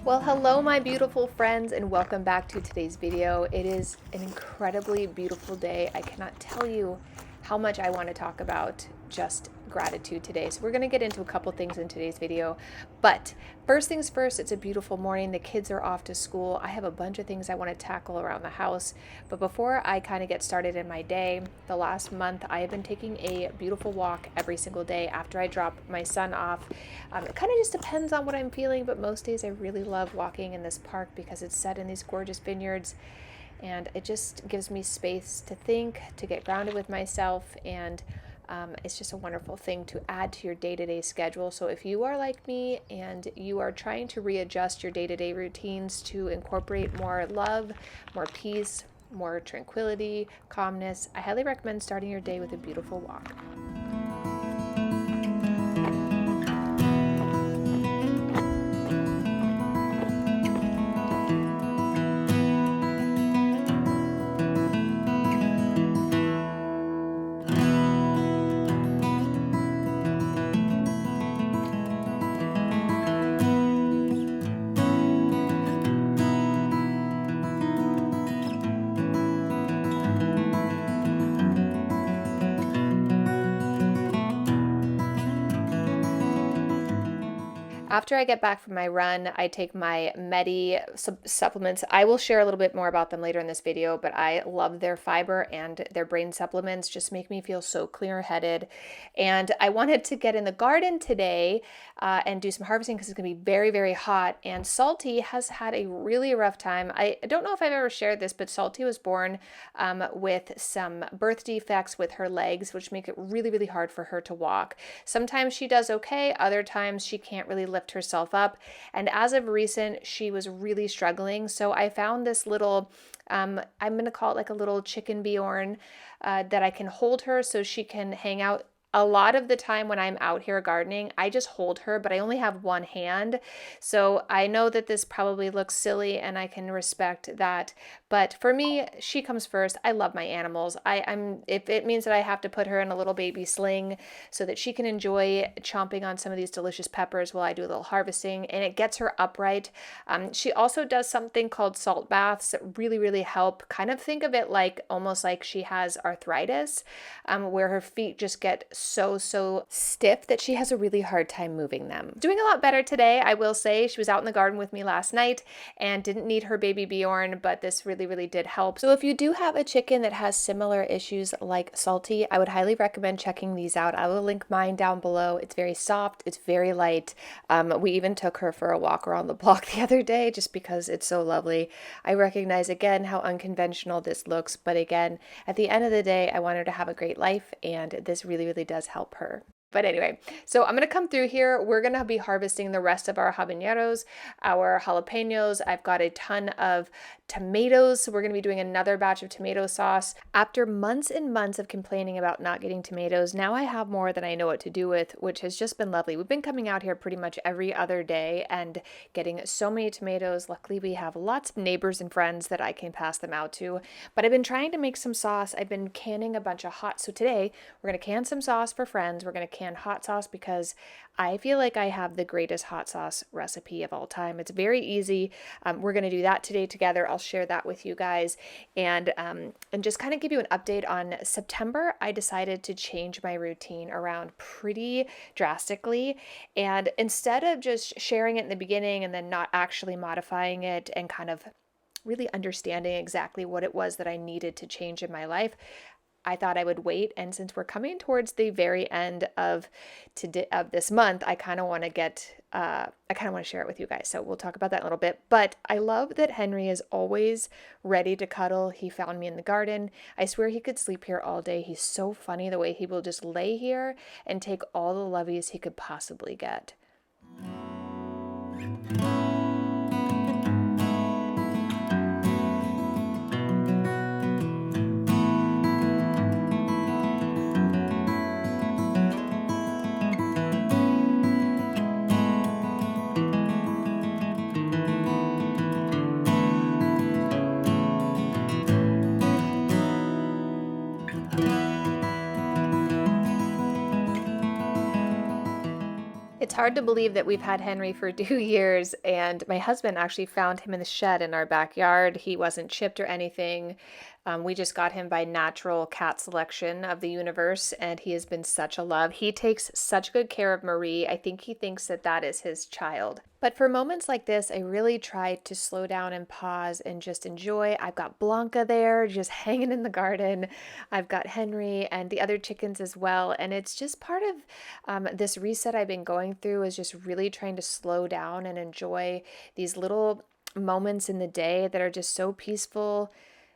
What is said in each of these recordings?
Well, hello my beautiful friends and welcome back to today's video. It is an incredibly beautiful day. I cannot tell you how much I want to talk about just gratitude today. So we're going to get into a couple things in today's video. But first things first, it's a beautiful morning. The kids are off to school. I have a bunch of things I want to tackle around the house. But before I kind of get started in my day, the last month I have been taking a beautiful walk every single day after I drop my son off. It kind of just depends on what I'm feeling, but most days I really love walking in this park because it's set in these gorgeous vineyards and it just gives me space to think, to get grounded with myself, and it's just a wonderful thing to add to your day-to-day schedule. So if you are like me and you are trying to readjust your day-to-day routines to incorporate more love, more peace, more tranquility, calmness, I highly recommend starting your day with a beautiful walk. After I get back from my run, I take my Medi supplements. I will share a little bit more about them later in this video, but I love their fiber and their brain supplements just make me feel so clear-headed. And I wanted to get in the garden today and do some harvesting because it's going to be very, very hot. And Salty has had a really rough time. I don't know if I've ever shared this, but Salty was born with some birth defects with her legs, which make it really, really hard for her to walk. Sometimes she does okay. Other times she can't really lift herself up. And as of recent, she was really struggling. So I found this little, I'm going to call it like a little chicken Bjorn that I can hold her so she can hang out. A lot of the time when I'm out here gardening, I just hold her, but I only have one hand. So I know that this probably looks silly and I can respect that. But for me, she comes first. I love my animals. If it means that I have to put her in a little baby sling so that she can enjoy chomping on some of these delicious peppers while I do a little harvesting, and it gets her upright. She also does something called salt baths that really, really help. Kind of think of it like almost like she has arthritis, where her feet just get so stiff that she has a really hard time moving them. Doing a lot better today, I will say. She was out in the garden with me last night and didn't need her baby Bjorn, but this really did help. So if you do have a chicken that has similar issues like Salty, I would highly recommend checking these out. I will link mine down below. It's very soft, it's very light. We even took her for a walk around the block the other day just because it's so lovely. I recognize again how unconventional this looks, but again, at the end of the day, I want her to have a great life, and this really does help her. But anyway, so I'm going to come through here. We're going to be harvesting the rest of our habaneros, our jalapenos. I've got a ton of tomatoes, so we're going to be doing another batch of tomato sauce. After months and months of complaining about not getting tomatoes, now I have more than I know what to do with, which has just been lovely. We've been coming out here pretty much every other day and getting so many tomatoes. Luckily, we have lots of neighbors and friends that I can pass them out to. But I've been trying to make some sauce. I've been canning a bunch of hot. So today, we're going to can some sauce for friends. We're going to can hot sauce because I feel like I have the greatest hot sauce recipe of all time. It's very easy. We're going to do that today together. I'll share that with you guys and just kind of give you an update on September. I decided to change my routine around pretty drastically, and instead of just sharing it in the beginning and then not actually modifying it and kind of really understanding exactly what it was that I needed to change in my life, I thought I would wait. And since we're coming towards the very end of this month, I kind of want to share it with you guys. So we'll talk about that in a little bit. But I love that Henry is always ready to cuddle. He found me in the garden. I swear he could sleep here all day. He's so funny the way he will just lay here and take all the lovies he could possibly get. It's hard to believe that we've had Henry for 2 years, and my husband actually found him in the shed in our backyard. He wasn't chipped or anything. We just got him by natural cat selection of the universe, and he has been such a love. He takes such good care of Marie. I think he thinks that that is his child. But for moments like this, I really try to slow down and pause and just enjoy. I've got Blanca there just hanging in the garden. I've got Henry and the other chickens as well. And it's just part of this reset I've been going through, is just really trying to slow down and enjoy these little moments in the day that are just so peaceful.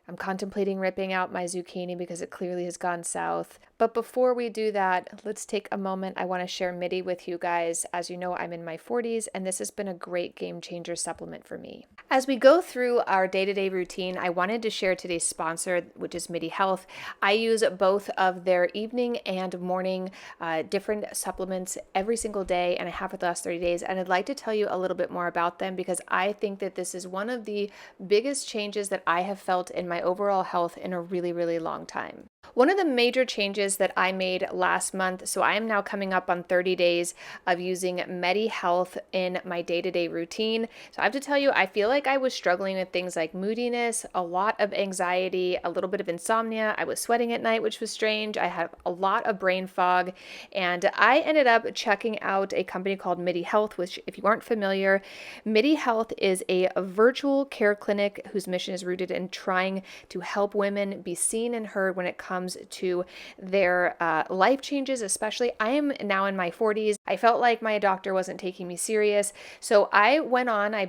I'm contemplating ripping out my zucchini because it clearly has gone south. But before we do that, let's take a moment. I want to share MIDI with you guys. As you know, I'm in my 40s, and this has been a great game changer supplement for me. As we go through our day-to-day routine, I wanted to share today's sponsor, which is MIDI Health. I use both of their evening and morning different supplements every single day, and I have for the last 30 days. And I'd like to tell you a little bit more about them because I think that this is one of the biggest changes that I have felt in my overall health in a really, really long time. One of the major changes that I made last month, so I am now coming up on 30 days of using MIDI Health in my day-to-day routine. So I have to tell you, I feel like I was struggling with things like moodiness, a lot of anxiety, a little bit of insomnia. I was sweating at night, which was strange. I have a lot of brain fog, and I ended up checking out a company called MIDI Health, which, if you aren't familiar, MIDI Health is a virtual care clinic whose mission is rooted in trying to help women be seen and heard when it comes to their life changes. Especially, I am now in my 40s. I felt like my doctor wasn't taking me serious, so I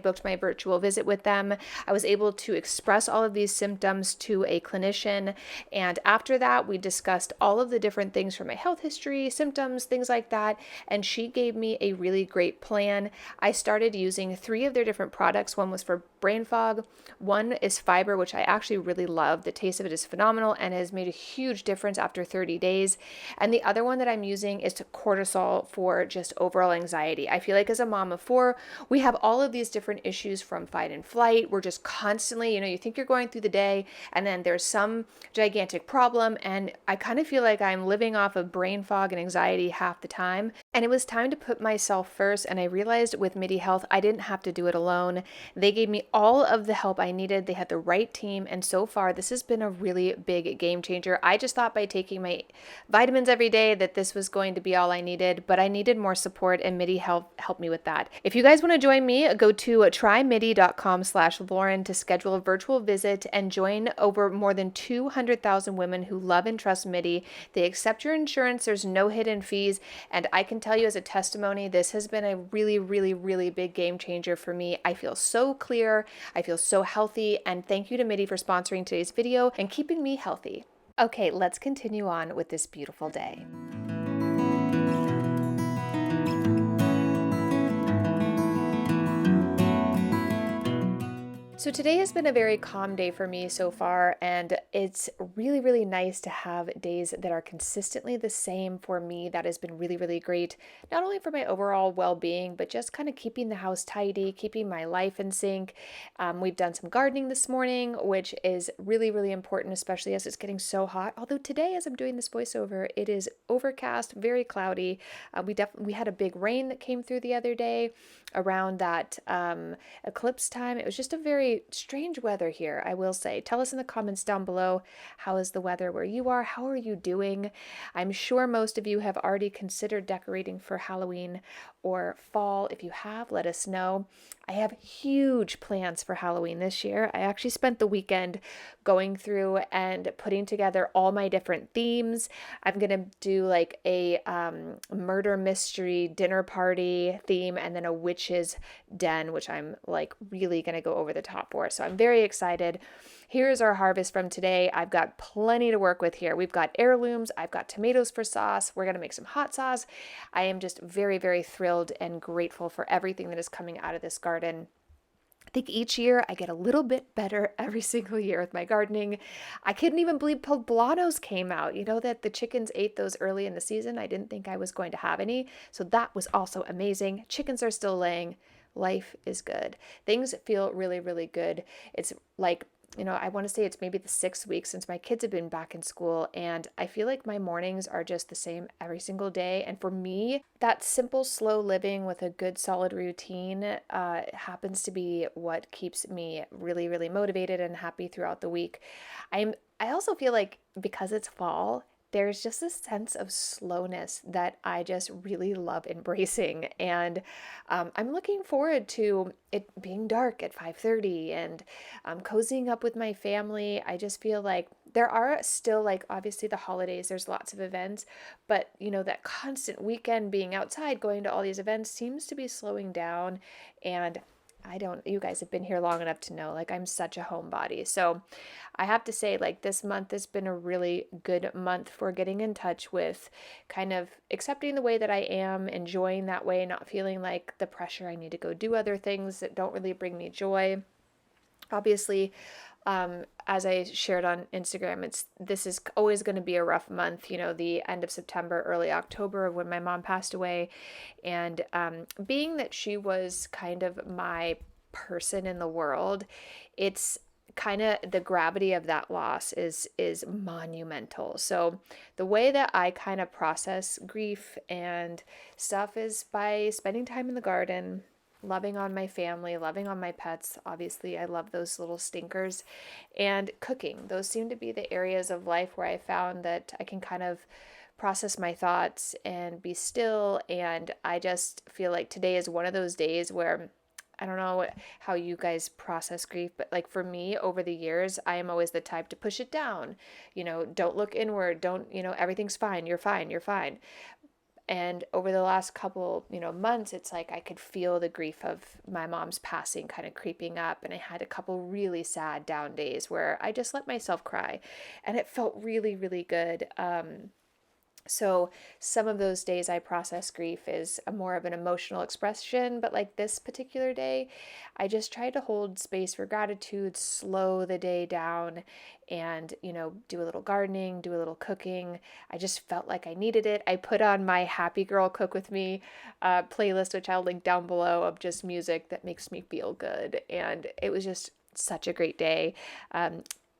booked my virtual visit with them. I was able to express all of these symptoms to a clinician, and after that we discussed all of the different things from my health history, symptoms, things like that, and she gave me a really great plan. I started using 3 of their different products. One was for brain fog, one is fiber, which I actually really love. The taste of it is phenomenal and has made a huge difference after 30 days. And the other one that I'm using is cortisol for just overall anxiety. I feel like as a mom of 4, we have all of these different issues from fight and flight. We're just constantly, you think you're going through the day and then there's some gigantic problem. And I kind of feel like I'm living off of brain fog and anxiety half the time. And it was time to put myself first. And I realized with MIDI Health, I didn't have to do it alone. They gave me all of the help I needed. They had the right team. And so far, this has been a really big game changer. I just thought by taking my vitamins every day that this was going to be all I needed, but I needed more support, and MIDI helped me with that. If you guys want to join me, go to trymidi.com/Lauren to schedule a virtual visit and join over more than 200,000 women who love and trust MIDI. They accept your insurance. There's no hidden fees. And I can tell you as a testimony, this has been a really, really, really big game changer for me. I feel so clear. I feel so healthy. And thank you to MIDI for sponsoring today's video and keeping me healthy. Okay, let's continue on with this beautiful day. So today has been a very calm day for me so far, and it's really, really nice to have days that are consistently the same for me. That has been really, really great, not only for my overall well-being, but just kind of keeping the house tidy, keeping my life in sync. We've done some gardening this morning, which is really, really important, especially as it's getting so hot. Although today, as I'm doing this voiceover, it is overcast, very cloudy. We had a big rain that came through the other day around that eclipse time. It was just a very strange weather here, I will say. Tell us in the comments down below, how is the weather where you are? How are you doing? I'm sure most of you have already considered decorating for Halloween or fall. If you have, let us know. I have huge plans for Halloween this year. I actually spent the weekend going through and putting together all my different themes. I'm going to do like a murder mystery dinner party theme and then a witch's den, which I'm like really going to go over the top for. So I'm very excited. Here's our harvest from today. I've got plenty to work with here. We've got heirlooms. I've got tomatoes for sauce. We're going to make some hot sauce. I am just very, very thrilled and grateful for everything that is coming out of this garden. I think each year I get a little bit better every single year with my gardening. I couldn't even believe poblanos came out. You know that the chickens ate those early in the season. I didn't think I was going to have any. So that was also amazing. Chickens are still laying. Life is good. Things feel really, really good. It's like I want to say it's maybe the 6th week since my kids have been back in school, and I feel like my mornings are just the same every single day. And for me, that simple, slow living with a good, solid routine happens to be what keeps me really, really motivated and happy throughout the week. I also feel like because it's fall, there's just a sense of slowness that I just really love embracing, and I'm looking forward to it being dark at 5:30 and cozying up with my family. I just feel like there are still, like, obviously the holidays, there's lots of events, but that constant weekend being outside, going to all these events seems to be slowing down. And you guys have been here long enough to know, like, I'm such a homebody. So I have to say, like, this month has been a really good month for getting in touch with kind of accepting the way that I am, enjoying that way, not feeling like the pressure I need to go do other things that don't really bring me joy. Obviously, as I shared on Instagram, this is always going to be a rough month. The end of September, early October, when my mom passed away, and being that she was kind of my person in the world, it's kind of the gravity of that loss is monumental. So the way that I kind of process grief and stuff is by spending time in the garden, loving on my family, loving on my pets. Obviously, I love those little stinkers, and cooking. Those seem to be the areas of life where I found that I can kind of process my thoughts and be still. And I just feel like today is one of those days where I don't know how you guys process grief, but like for me over the years, I am always the type to push it down. Don't look inward. Don't, everything's fine. You're fine. You're fine. And over the last couple, months, it's like I could feel the grief of my mom's passing kind of creeping up. And I had a couple really sad down days where I just let myself cry. And it felt really, really good. So some of those days I process grief is a more of an emotional expression, but like this particular day, I just try to hold space for gratitude, slow the day down, and do a little gardening, do a little cooking. I just felt like I needed it. I put on my Happy Girl Cook With Me playlist, which I'll link down below, of just music that makes me feel good, and it was just such a great day.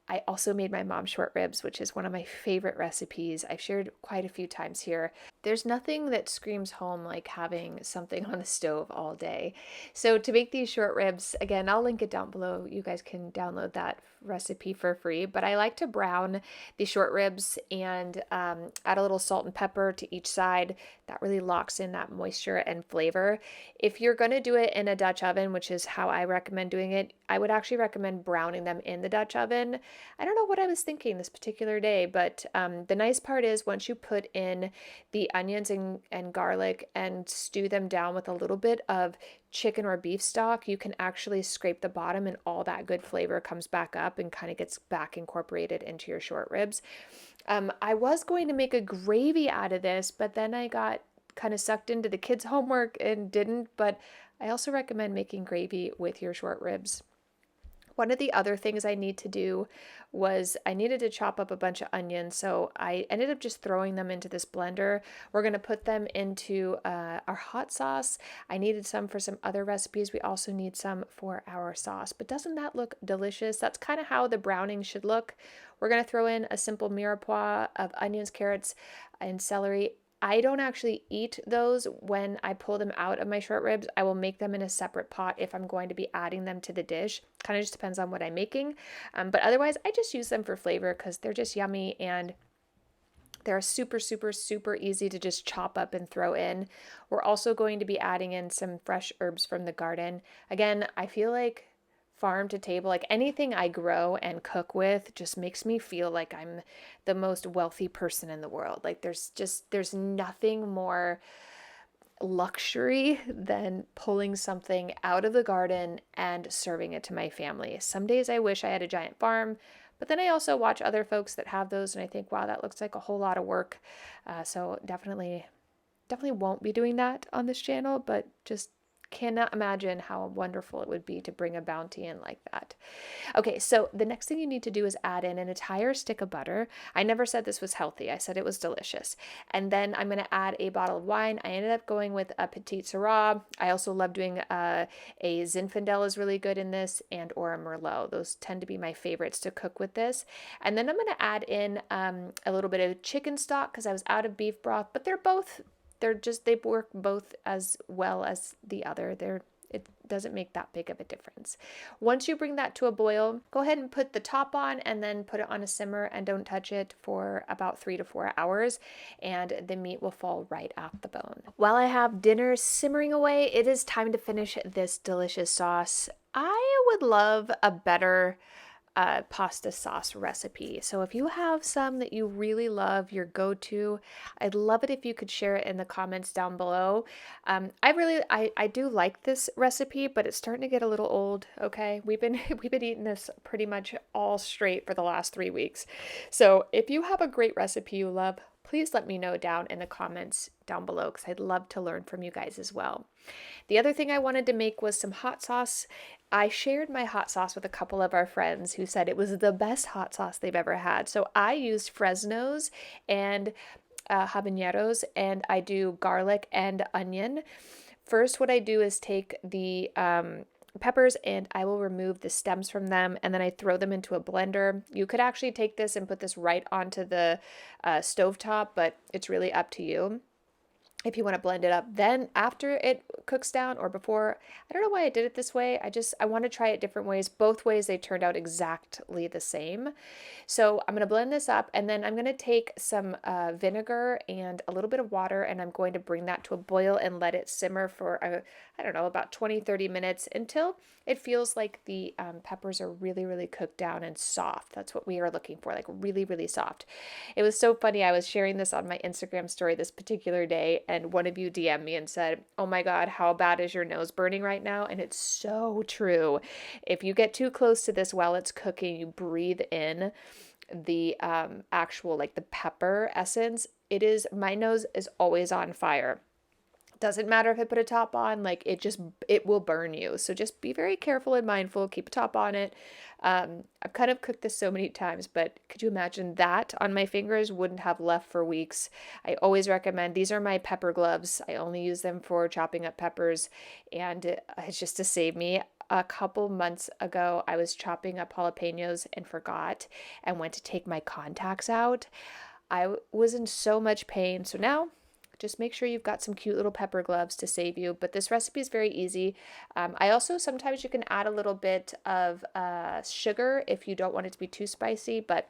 I also made my mom short ribs, which is one of my favorite recipes. I've shared quite a few times here. There's nothing that screams home like having something on the stove all day. So to make these short ribs, again, I'll link it down below. You guys can download that recipe for free. But I like to brown the short ribs and add a little salt and pepper to each side. That really locks in that moisture and flavor. If you're going to do it in a Dutch oven, which is how I recommend doing it, I would actually recommend browning them in the Dutch oven. I don't know what I was thinking this particular day, but the nice part is once you put in the onions and garlic and stew them down with a little bit of chicken or beef stock, you can actually scrape the bottom and all that good flavor comes back up and kind of gets back incorporated into your short ribs. I was going to make a gravy out of this, but then I got kind of sucked into the kids' homework and didn't. But I also recommend making gravy with your short ribs. One of the other things I need to do was I needed to chop up a bunch of onions, so I ended up just throwing them into this blender. We're going to put them into our hot sauce. I needed some for some other recipes. We also need some for our sauce. But doesn't that look delicious? That's kind of how the browning should look. We're going to throw in a simple mirepoix of onions, carrots, and celery. I don't actually eat those when I pull them out of my short ribs. I will make them in a separate pot if I'm going to be adding them to the dish. Kind of just depends on what I'm making. But otherwise, I just use them for flavor because they're just yummy and they're super, super, super easy to just chop up and throw in. We're also going to be adding in some fresh herbs from the garden. Again, I feel like farm to table, like anything I grow and cook with just makes me feel like I'm the most wealthy person in the world. Like there's nothing more luxury than pulling something out of the garden and serving it to my family. Some days I wish I had a giant farm, but then I also watch other folks that have those and I think, wow, that looks like a whole lot of work. So definitely won't be doing that on this channel, but just cannot imagine how wonderful it would be to bring a bounty in like that. Okay, so the next thing you need to do is add in an entire stick of butter. I never said this was healthy. I said it was delicious. And then I'm going to add a bottle of wine. I ended up going with a Petite Syrah. I also love doing a Zinfandel is really good in this, and or a Merlot. Those tend to be my favorites to cook with this. And then I'm going to add in a little bit of chicken stock because I was out of beef broth, but they work both as well as the other. It doesn't make that big of a difference. Once you bring that to a boil, go ahead and put the top on and then put it on a simmer and don't touch it for about 3 to 4 hours, and the meat will fall right off the bone. While I have dinner simmering away, it is time to finish this delicious sauce. I would love a better pasta sauce recipe. So if you have some that you really love, your go-to, I'd love it if you could share it in the comments down below. I do like this recipe, but it's starting to get a little old. Okay, we've been eating this pretty much all straight for the last 3 weeks. So if you have a great recipe you love, please let me know down in the comments down below, because I'd love to learn from you guys as well. The other thing I wanted to make was some hot sauce. I shared my hot sauce with a couple of our friends who said it was the best hot sauce they've ever had. So I used Fresno's and habaneros, and I do garlic and onion. First, what I do is take the peppers and I will remove the stems from them, and then I throw them into a blender. You could actually take this and put this right onto the stovetop, but it's really up to you if you want to blend it up. Then after it cooks down or before, I don't know why I did it this way. I want to try it different ways. Both ways they turned out exactly the same. So I'm going to blend this up, and then I'm going to take some vinegar and a little bit of water, and I'm going to bring that to a boil and let it simmer for, I don't know, about 20-30 minutes until it feels like the peppers are really, really cooked down and soft. That's what we are looking for, like really, really soft. It was so funny. I was sharing this on my Instagram story this particular day, and one of you DM'd me and said, "Oh my God, how bad is your nose burning right now?" And it's so true. If you get too close to this while it's cooking, you breathe in the actual, like the pepper essence. My nose is always on fire. Doesn't matter if I put a top on, like it will burn you. So just be very careful and mindful, keep a top on it. I've kind of cooked this so many times, but could you imagine that on my fingers? Wouldn't have left for weeks. I always recommend, these are my pepper gloves. I only use them for chopping up peppers, and it's just to save me. A couple months ago, I was chopping up jalapenos and forgot and went to take my contacts out. I was in so much pain. So now just make sure you've got some cute little pepper gloves to save you. But this recipe is very easy. I also, sometimes you can add a little bit of sugar if you don't want it to be too spicy, but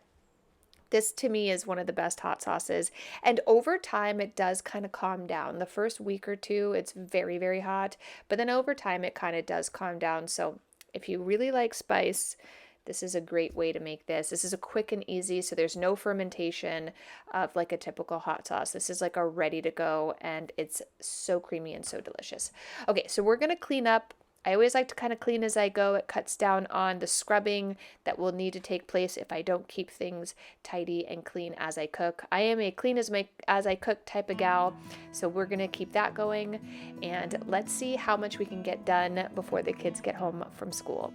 this to me is one of the best hot sauces. And over time, it does kind of calm down. The first week or two, it's very, very hot, but then over time, it kind of does calm down. So if you really like spice, this is a great way to make this. This is a quick and easy, so there's no fermentation of like a typical hot sauce. This is like a ready to go, and it's so creamy and so delicious. Okay, so we're gonna clean up. I always like to kind of clean as I go. It cuts down on the scrubbing that will need to take place if I don't keep things tidy and clean as I cook. I am a clean as I cook type of gal, so we're gonna keep that going, and let's see how much we can get done before the kids get home from school.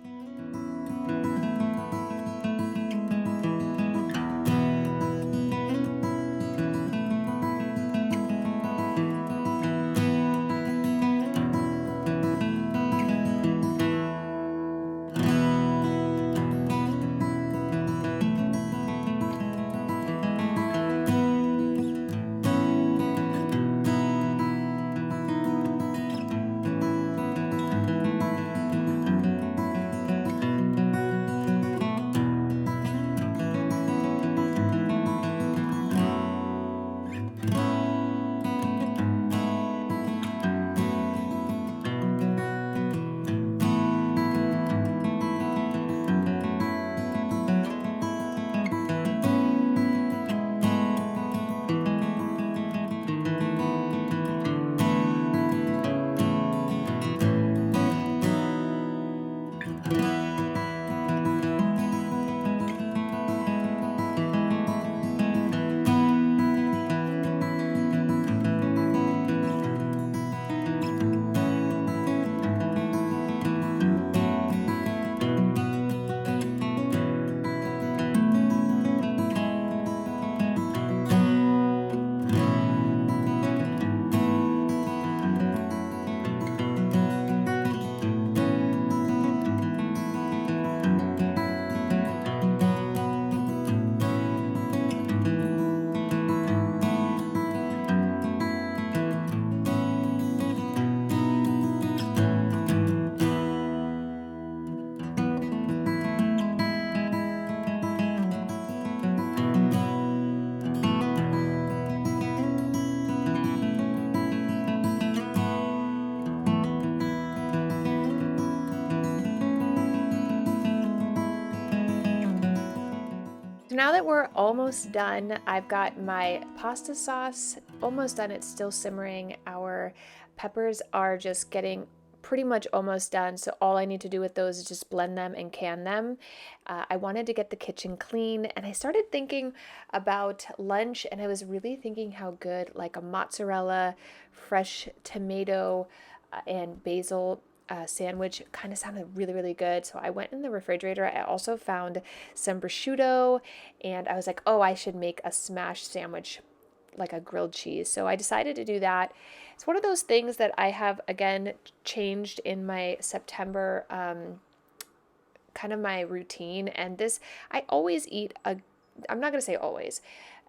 now that we're almost done, I've got my pasta sauce almost done. It's still simmering. Our peppers are just getting pretty much almost done. So all I need to do with those is just blend them and can them. I wanted to get the kitchen clean, and I started thinking about lunch, and I was really thinking how good like a mozzarella, fresh tomato, and basil sandwich kind of sounded really, really good. So I went in the refrigerator. I also found some prosciutto, and I was like, oh, I should make a smash sandwich, like a grilled cheese. So I decided to do that. It's one of those things that I have, again, changed in my September kind of my routine. And this, I always eat I'm not going to say always,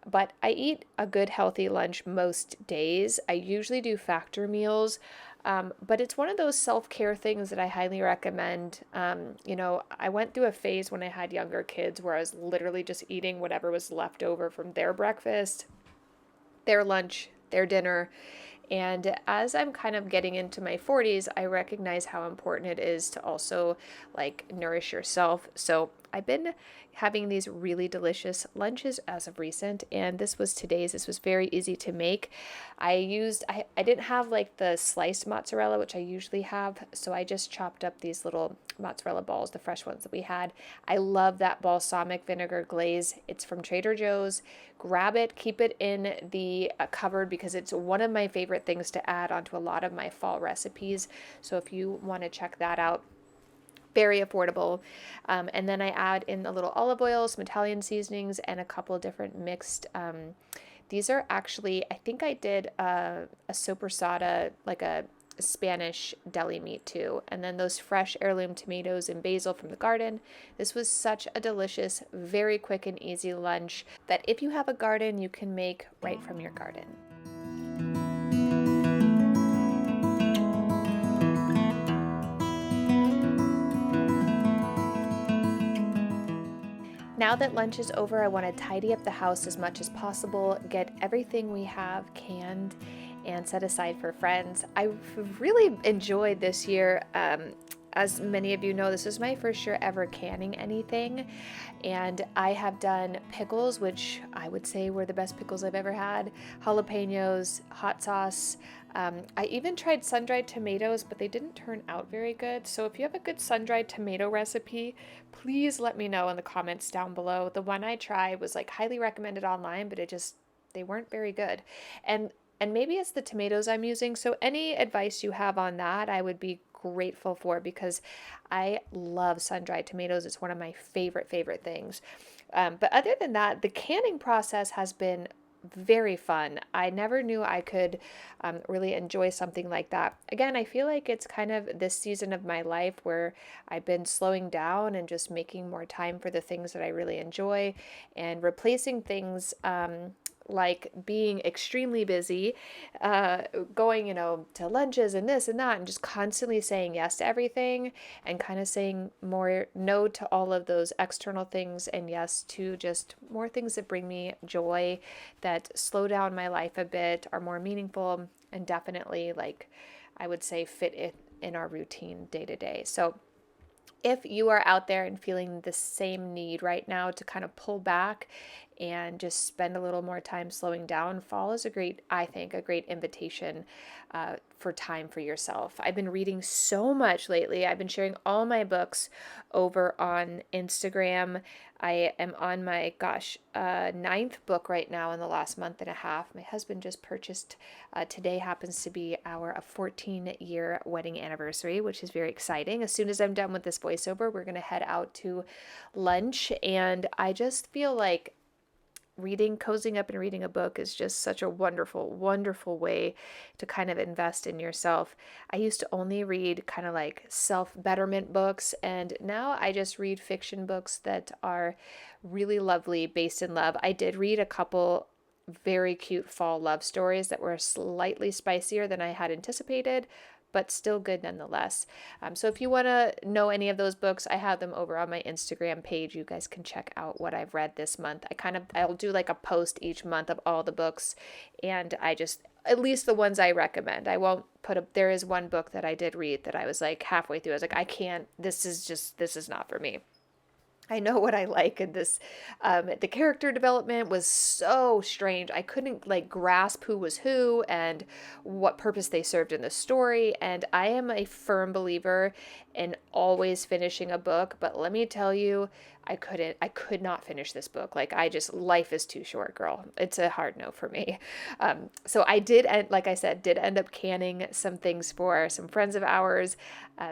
but I eat a good healthy lunch most days. I usually do factor meals, but it's one of those self-care things that I highly recommend. I went through a phase when I had younger kids where I was literally just eating whatever was left over from their breakfast, their lunch, their dinner. And as I'm kind of getting into my 40s, I recognize how important it is to also like nourish yourself. So I've been having these really delicious lunches as of recent, and this was today's. This was very easy to make. I didn't have like the sliced mozzarella, which I usually have, so I just chopped up these little mozzarella balls, the fresh ones that we had. I love that balsamic vinegar glaze. It's from Trader Joe's. Grab it, keep it in the cupboard, because it's one of my favorite things to add onto a lot of my fall recipes. So if you want to check that out, very affordable. And then I add in a little olive oil, some Italian seasonings, and a couple of different mixed. These are actually, I think I did a soppressata, like a Spanish deli meat too. And then those fresh heirloom tomatoes and basil from the garden. This was such a delicious, very quick and easy lunch that if you have a garden, you can make right from your garden. Now that lunch is over, I want to tidy up the house as much as possible, get everything we have canned and set aside for friends. I've really enjoyed this year. As many of you know, this is my first year ever canning anything, and I have done pickles, which I would say were the best pickles I've ever had, jalapenos, hot sauce. I even tried sun-dried tomatoes, but they didn't turn out very good. So if you have a good sun-dried tomato recipe, please let me know in the comments down below. The one I tried was like highly recommended online, but they weren't very good. And maybe it's the tomatoes I'm using. So any advice you have on that, I would be grateful for, because I love sun-dried tomatoes. It's one of my favorite things. But other than that, the canning process has been very fun. I never knew I could really enjoy something like that. Again, I feel like it's kind of this season of my life where I've been slowing down and just making more time for the things that I really enjoy, and replacing things like being extremely busy, going, to lunches and this and that, and just constantly saying yes to everything, and kind of saying more no to all of those external things, and yes to just more things that bring me joy, that slow down my life a bit, are more meaningful, and definitely, like, I would say, fit in our routine day to day. So if you are out there and feeling the same need right now to kind of pull back and just spend a little more time slowing down, fall is I think, a great invitation for time for yourself. I've been reading so much lately. I've been sharing all my books over on Instagram. I am on my, ninth book right now in the last month and a half. My husband just purchased, today happens to be our 14-year wedding anniversary, which is very exciting. As soon as I'm done with this voiceover, we're going to head out to lunch, and I just feel like cozying up and reading a book is just such a wonderful, wonderful way to kind of invest in yourself. I used to only read kind of like self-betterment books, and now I just read fiction books that are really lovely, based in love. I did read a couple very cute fall love stories that were slightly spicier than I had anticipated, but still good nonetheless. So if you want to know any of those books, I have them over on my Instagram page. You guys can check out what I've read this month. I'll do like a post each month of all the books, and at least the ones I recommend. I won't there is one book that I did read that I was like halfway through, I was like, I can't, this is not for me. I know what I like in this. The character development was so strange. I couldn't like grasp who was who and what purpose they served in the story. And I am a firm believer in always finishing a book. But let me tell you, I could not finish this book. Like life is too short, girl. It's a hard no for me. So I did, like I said, did end up canning some things for some friends of ours.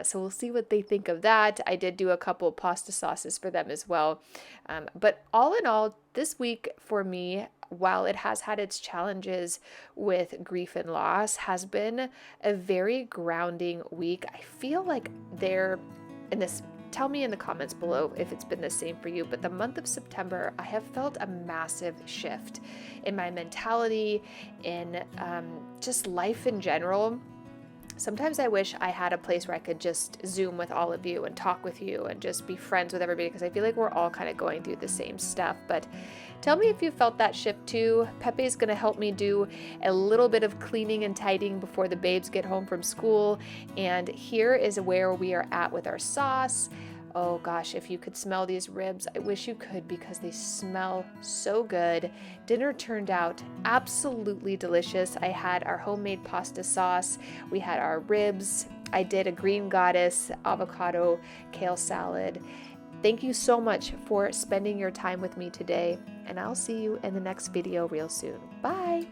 So we'll see what they think of that. I did do a couple pasta sauces for them as well. But all in all, this week for me, while it has had its challenges with grief and loss, has been a very grounding week. I feel like in this, tell me in the comments below if it's been the same for you, but the month of September, I have felt a massive shift in my mentality, in just life in general. Sometimes I wish I had a place where I could just Zoom with all of you and talk with you and just be friends with everybody, because I feel like we're all kind of going through the same stuff. But tell me if you felt that shift too. Pepe's going to help me do a little bit of cleaning and tidying before the babes get home from school. And here is where we are at with our sauce. Oh gosh, if you could smell these ribs, I wish you could, because they smell so good. Dinner turned out absolutely delicious. I had our homemade pasta sauce. We had our ribs. I did a green goddess, avocado, kale salad. Thank you so much for spending your time with me today, and I'll see you in the next video real soon. Bye.